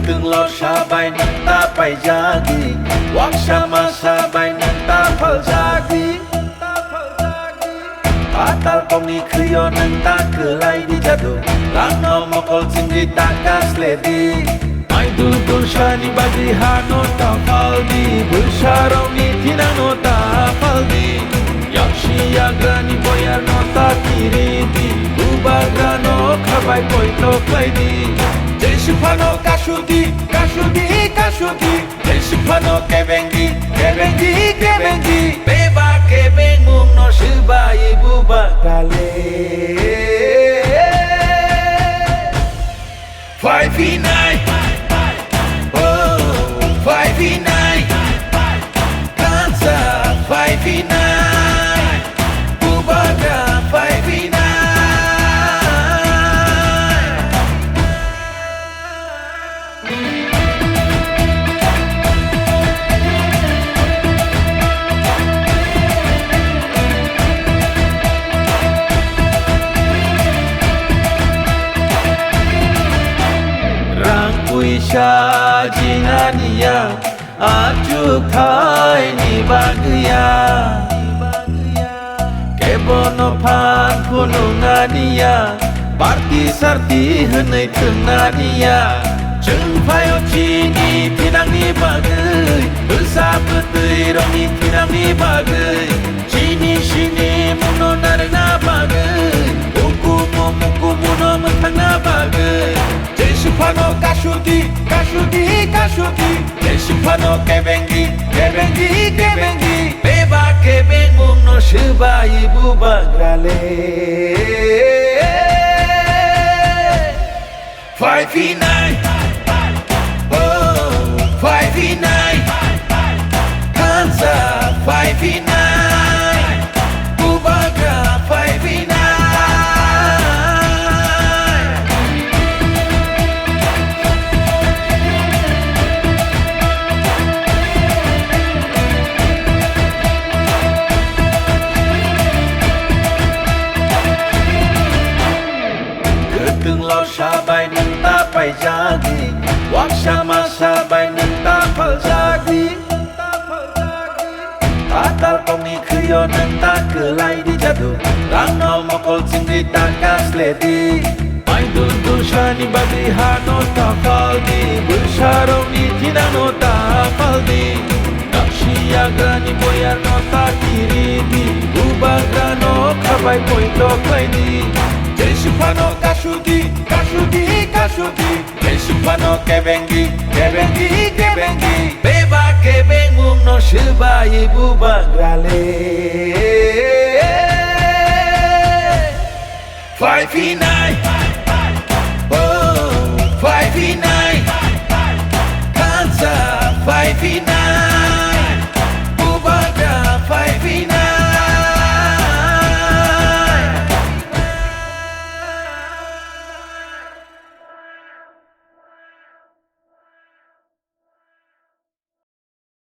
Ketung lor sabai nang ta pai jagi Wak sama sabai nang ta phal jagi Patal kongi kriyo nang ta kelai di jadu Rano mokol singri ta kasledi Mai dul shani bagi hano ta faldi Bulsharau ni tinano ta faldi Yakshi yagrani boyar no ta kiridi Ubagrano kabai poito klaidi Jeshupano kashudi, kashudi, kashudi Jeshupano kebengi, kebengi, kebengi Beba kebeng mung no shiba ibu bakale 5v9 Oh, 5v9 Kansa 5v9 Bubaga 5v9 Isha jinania ajuk thai ni bagya Kebono phan kunungania Parti sarti henai tengania Jeng phayo chini pinang ni bagai Ulsa putui roni pinang ni bagai Chini shini muno narna bagai Muku muno mentang na bagai Jeshupano kashudi, kashudi, kashudi Jeshupano kebengi, kebengi, kebengi Beba kebeng mung no shiba ibu bagrale 5v9 Oh, 5v9 Kansa 5v9 Bubagra 5v9 Ketung lor sabai nang ta pai jagi Wak sama sabai nang ta phal jagi Patal kongi kriyo nang ta kelai di jadu Rano mokol singri ta kasledi Mai dul shani bagi hano ta faldi Bulsharau ni tinano ta faldi Nakshi yagrani boyar no ta kiridi Ubagrano kabai poito klaidi Jeshupano kashudi, kashudi, kashudi Jeshupano kebengi, kebengi, kebengi Beba kebeng mung no shiba ibu bagrale 5v9